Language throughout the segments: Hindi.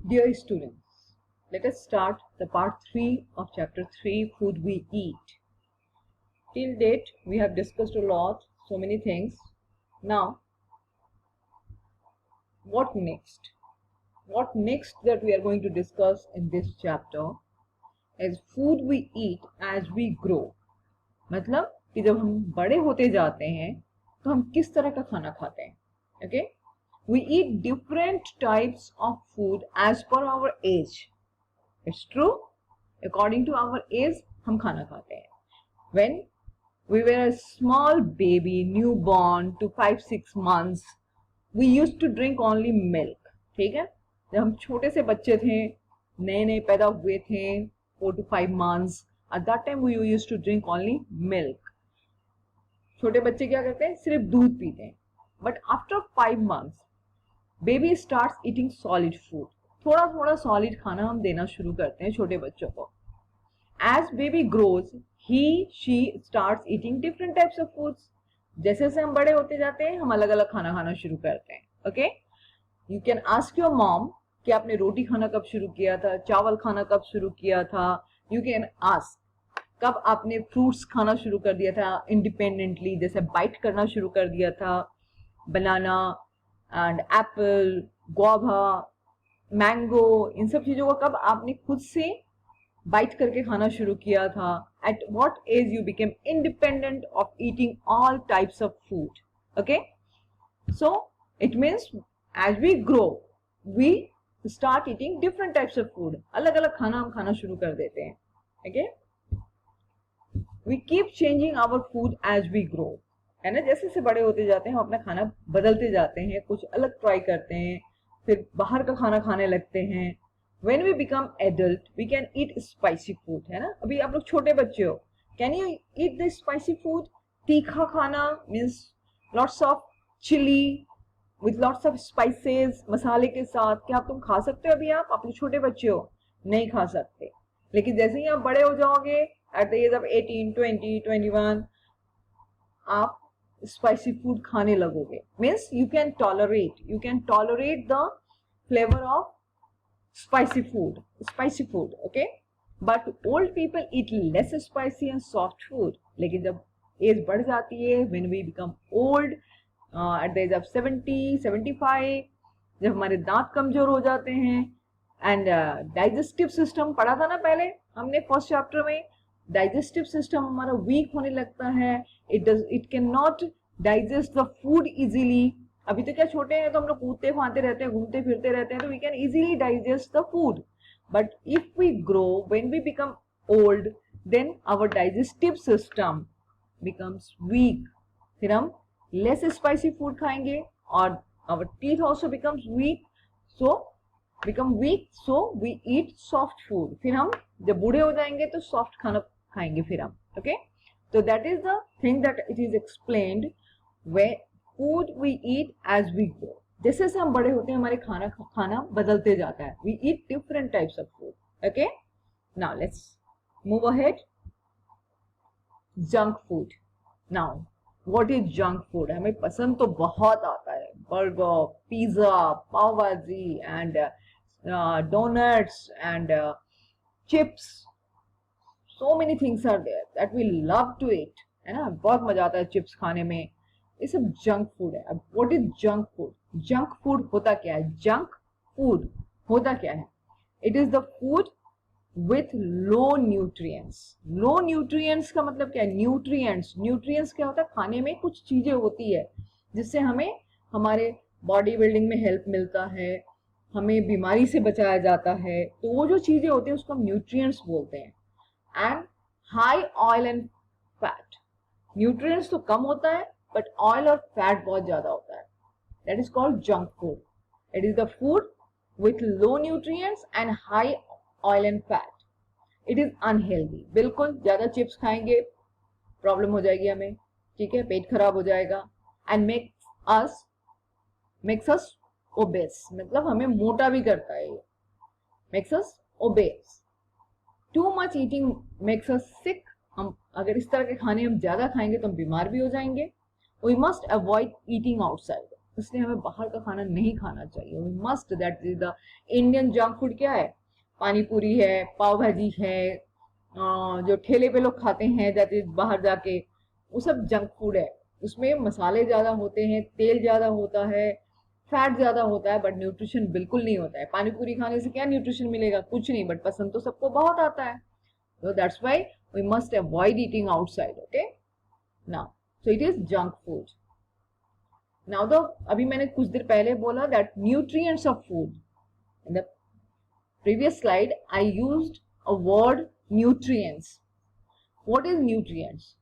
Dear students, let us start the part 3 of chapter 3, Food We Eat. Till date, we have discussed a lot, so many things. Now, what next? What next that we are going to discuss in this chapter is food we eat as we grow. मतलब कि जब हम बड़े होते जाते हैं तो हम किस तरह का खाना खाते हैं. Okay? We eat different types of food as per our age. It's true. According to our age, हम खाना खाते हैं. When we were a small baby, newborn to 5-6 months, we used to drink only milk. ठीक है? जब हम छोटे से बच्चे थे, नए नए पैदा हुए थे, 4 to 5 months, at that time we used to drink only milk. छोटे बच्चे क्या करते हैं? सिर्फ दूध पीते हैं. But after 5 months, baby starts eating solid food. थोड़ा थोड़ा सॉलिड खाना हम देना शुरू करते हैं छोटे बच्चों को. As baby grows he she starts eating different types of foods. जैसे जैसे हम बड़े होते जाते हैं हम अलग अलग खाना खाना शुरू करते हैं. Okay, you can ask your mom कि आपने रोटी खाना कब शुरू किया था, चावल खाना कब शुरू किया था. यू कैन आस्क कब आपने फ्रूट्स खाना शुरू कर दिया था इंडिपेंडेंटली, जैसे बाइट करना शुरू कर दिया था. बनाना एंड एप्पल, गुआवा, मैंगो, इन सब चीजों का कब आपने खुद से बाइट करके खाना शुरू किया था. At what age you became independent of eating all types of food. Okay, so it means as we grow we start eating different types of food. अलग अलग खाना हम खाना शुरू कर देते हैं. Okay, we keep changing our food as we grow. है ना, जैसे जैसे बड़े होते जाते हैं हम अपना खाना बदलते जाते हैं, कुछ अलग ट्राई करते हैं, फिर बाहर का खाना खाने लगते हैं. When we become adult, we can eat spicy food. है ना, अभी आप लोग छोटे बच्चे हो, can you eat the spicy food? तीखा खाना means lots of chili with lots of spices, मसाले के साथ. क्या तुम खा सकते हो? अभी आप लोग छोटे बच्चे हो, नहीं खा सकते. लेकिन जैसे ही आप बड़े हो जाओगे at the age of 18, 20, 21, आप स्पाइसी फूड खाने लगोगे. Means you can tolerate the flavour of spicy food. Okay, but old people eat less spicy and soft food. लेकिन जब एज बढ़ जाती है, when we become old at the age of 70, 75, जब हमारे दांत कमजोर हो जाते हैं एंड डाइजेस्टिव सिस्टम पढ़ा था ना पहले हमने फर्स्ट चैप्टर में, डाइजेस्टिव सिस्टम हमारा वीक होने लगता है. It can not digest the food easily. अभी तो क्या छोटे हैं तो हम लोग कूदते फांते रहते हैं, घूमते फिरते रहते हैं, तो we can easily digest the food. But if we grow, when we become old, then our digestive system becomes weak. फिर हम लेस स्पाइसी फूड खाएंगे और our teeth also becomes weak. So we eat soft food. फिर हम जब बूढ़े हो जाएंगे तो सॉफ्ट खाना खाएंगे फिर हम. Okay, so that is the thing that it is explained where food we eat as we grow. जैसे जैसे हम बड़े होते हैं हमारे खाना बदलते जाता है. We eat different types of food. Okay, now let's move ahead. Junk food. Now what is junk food? हमें पसंद तो बहुत आता है. बर्गर, पिज्जा, पाव भाजी and donuts and chips. So many things are there that we love to eat. है ना, बहुत मजा आता है चिप्स खाने में. ये सब जंक फूड है. अब what is junk food? Junk food होता क्या है? जंक फूड होता क्या है? It is the food with low nutrients. Low nutrients का मतलब क्या है? न्यूट्रिएंट्स क्या होता है? खाने में कुछ चीजें होती है जिससे हमें हमारे बॉडी बिल्डिंग में हेल्प मिलता है, हमें बीमारी से बचाया जाता है. तो वो जो चीजें होती है उसको हम न्यूट्रिएंट्स बोलते हैं. And high oil and fat. Nutrients तो कम होता है बट ऑयल और फैट बहुत ज्यादा होता है. That is called junk food. It is the food with low nutrients and high oil and fat. It is unhealthy. बिल्कुल ज्यादा चिप्स खाएंगे प्रॉब्लम हो जाएगी हमें. ठीक है, पेट खराब हो जाएगा. And makes us obese. मतलब हमें मोटा भी करता है ये. Makes us obese. Too much eating makes us sick. हम अगर इस तरह के खाने हम ज्यादा खाएंगे तो हम बीमार भी हो जाएंगे. We must avoid eating outside. इसलिए हमें बाहर का खाना नहीं खाना चाहिए। We must, that is the Indian junk food क्या है, पानी पूरी है, पाव भाजी है, जो ठेले पे लोग खाते हैं दैट इज बाहर जाके, वो सब जंक फूड है। उसमें मसाले ज्यादा होते हैं, तेल ज्यादा होता है, फैट ज्यादा होता है, बट न्यूट्रिशन बिल्कुल नहीं होता है। पानी पूरी खाने से क्या न्यूट्रिशन मिलेगा, कुछ नहीं, बट पसंद तो सबको बहुत आता है। So that's why we must avoid eating outside, okay? Now, so it is junk food. Now the अभी मैंने कुछ देर पहले बोला that nutrients of food. In the previous slide, I used a word nutrients. What is nutrients?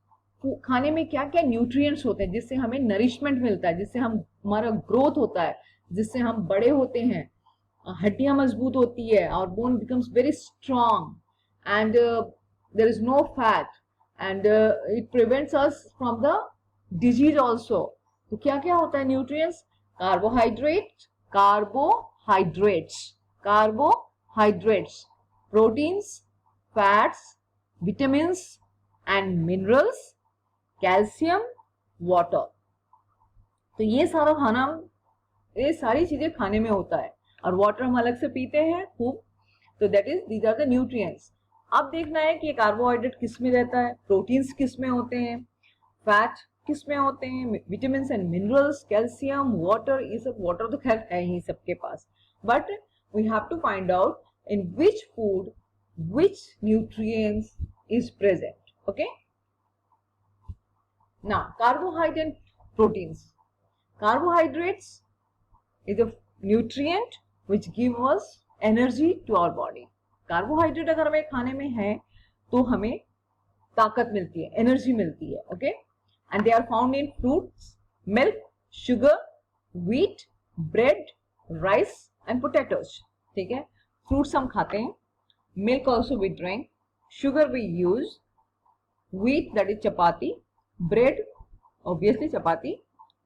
खाने में क्या क्या न्यूट्रिएंट्स होते हैं जिससे हमें नरिशमेंट मिलता है, जिससे हम हमारा ग्रोथ होता है, जिससे हम बड़े होते हैं, हड्डियां मजबूत होती है, और bone becomes very strong, and there is no fat, and it prevents us from the disease also. तो क्या क्या होता है nutrients? Carbohydrate, carbohydrates, proteins, fats, vitamins and minerals, calcium, water. तो ये सारा खाना, ये सारी चीजें खाने में होता है, और वाटर हम अलग से पीते हैं खूब। तो that is, these are the nutrients. अब देखना है कि कार्बोहाइड्रेट किस में रहता है, प्रोटीन्स किस में होते हैं, फैट किस में होते हैं, vitamins and minerals, calcium, water. ये सब, वाटर तो खैर है ही सबके पास, but we have to find out in which food which nutrients is present, okay? Now, carbohydrate and proteins. Carbohydrates is a nutrient which give us energy to our body. Carbohydrate अगर हमें खाने में है तो हमें ताकत मिलती है, एनर्जी मिलती है, okay? And they are found in fruits, milk, sugar, wheat, bread, rice and potatoes, ठीक है? फ्रूट्स हम खाते हैं, milk also we drink, sugar we use, wheat that is chapati, bread, obviously chapati,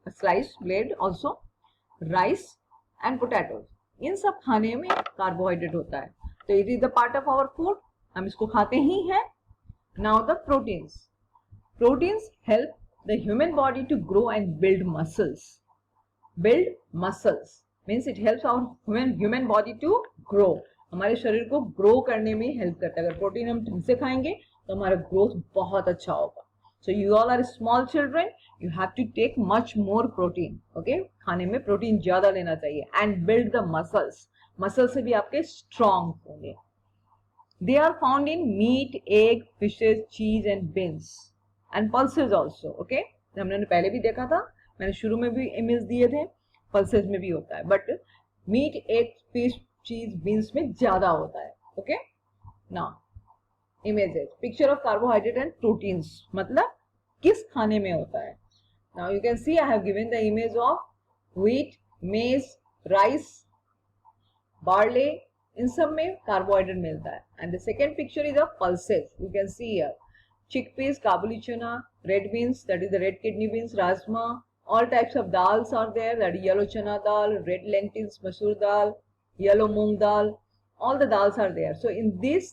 a sliced bread also, rice and potatoes. इन सब खाने में कार्बोहाइड्रेट होता है, तो it is the part of our food, हम इसको खाते ही हैं। Now the proteins. Proteins help the human body to grow and build muscles. Build muscles means it helps our human body to grow, हमारे शरीर को ग्रो करने में हेल्प करता है। अगर प्रोटीन हम ढंग से खाएंगे तो हमारा ग्रोथ बहुत अच्छा होगा। So you all are small children, you have to take much more protein, okay? खाने में प्रोटीन ज्यादा लेना चाहिए, and build the muscles. Muscles से भी आपके strong होंगे। They are found in meat, egg, fishes, cheese and beans and pulses also, okay? हमने पहले भी देखा था, मैंने शुरू में भी इमेज दिए थे, pulses में भी होता है, but meat, egg, fish, cheese, beans में ज्यादा होता है, okay? Now images, picture of carbohydrate and proteins, मतलब किस खाने में होता है। Now you can see I have given the image of wheat, maize, rice, barley, इन सब में कार्बोहाइड्रेट मिलता है। And the second picture is of pulses, you can see here chickpeas, kabuli chana, red beans that is the red kidney beans, rajma, all types of dals are there, that is yellow chana dal, red lentils, masoor dal, yellow moong dal, all the dals are there. So in this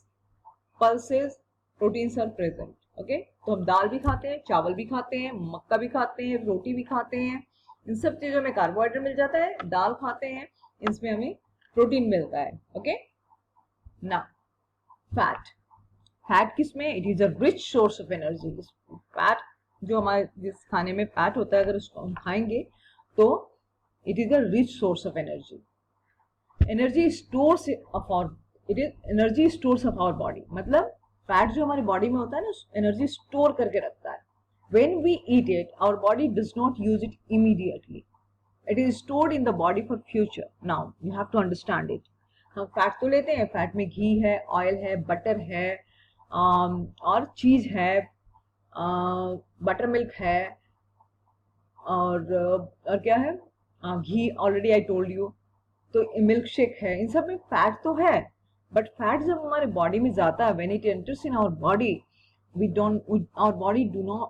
pulses proteins are present, okay? तो हम दाल भी खाते हैं, चावल भी खाते हैं, मक्का भी खाते हैं, रोटी भी खाते हैं, इन सब चीजों में कार्बोहाइड्रेट मिल जाता है। दाल खाते हैं, इसमें हमें प्रोटीन मिलता है, ओके? ना फैट, फैट किसमें? It is a rich source of energy. Fat जो हमारे जिस खाने में फैट होता है, अगर उसको हम खाएंगे तो it is a rich source of energy. Energy stores of our, it is energy stores of our body, मतलब फैट जो हमारी बॉडी में होता है ना, एनर्जी स्टोर करके रखता है। When we eat it, our body does not use it immediately, it is stored in the body for future. Now you have to understand it. हम फैट तो लेते हैं, फैट में घी है, ऑयल है, बटर है, और चीज है, बटर मिल्क है, और क्या है, घी ऑलरेडी आई टोल्ड यू, तो मिल्क शेक है, इन सब में फैट तो है। बट फैट जब हमारे बॉडी में जाता है, when it enters in our body, our body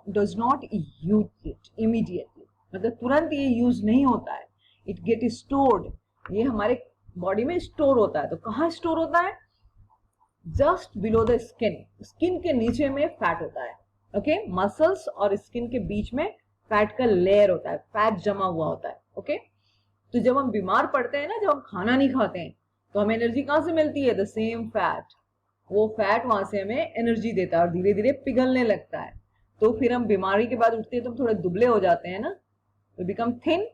does not use it immediately, मतलब तुरंत ये यूज नहीं होता है, इट गेट स्टोर्ड, ये हमारे बॉडी में स्टोर होता है। तो कहाँ स्टोर होता है? Just below the skin, skin के नीचे में फैट होता है, ओके? मसल्स और स्किन के बीच में फैट का लेयर होता है, फैट जमा हुआ होता है, ओके? तो जब हम बीमार पड़ते हैं ना, जब हम खाना नहीं खाते हैं, तो हमें एनर्जी कहाँ से मिलती है? The same fat. वो फैट वहां से हमें एनर्जी देता है और धीरे धीरे पिघलने लगता है। तो फिर हम बीमारी के बाद उठते हैं तो हम थोड़े दुबले हो जाते हैं ना, we become thin.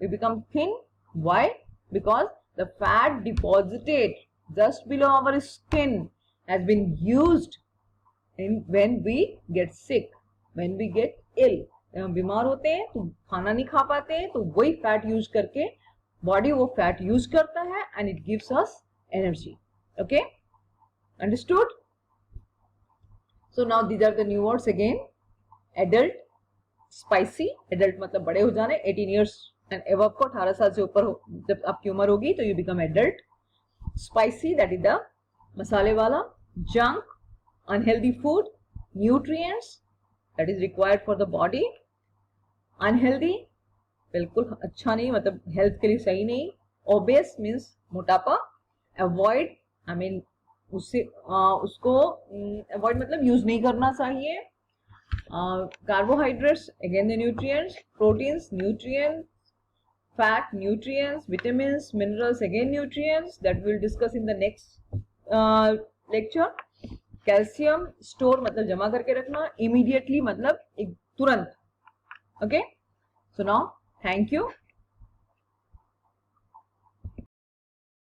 We become thin, why? Because the fat deposited just below our skin has been used when we get sick, when we get ill। जब हम बीमार होते हैं तो खाना नहीं खा पाते हैं, तो वही फैट यूज करके बॉडी वो फैट यूज करता है and it gives us energy. Okay, understood? So now these are the new words again. Adult, spicy, adult मतलब बड़े हो जाने, 18 ईयर्स एंड एबव को, 18 साल से ऊपर जब आपकी उम्र होगी तो you become adult. Spicy, that is the masale wala. Junk, unhealthy food. Nutrients, that is required for the body. Unhealthy, बिल्कुल अच्छा नहीं, मतलब हेल्थ के लिए सही नहीं। Obese means मोटापा। Avoid, I mean उससे उसको avoid मतलब यूज नहीं करना चाहिए। Carbohydrates, again the nutrients. Proteins, nutrients. Fat, nutrients, vitamins, minerals, again nutrients that we'll discuss in the next lecture. Calcium, store मतलब जमा करके रखना, immediately मतलब तुरंत। Okay, so now thank you.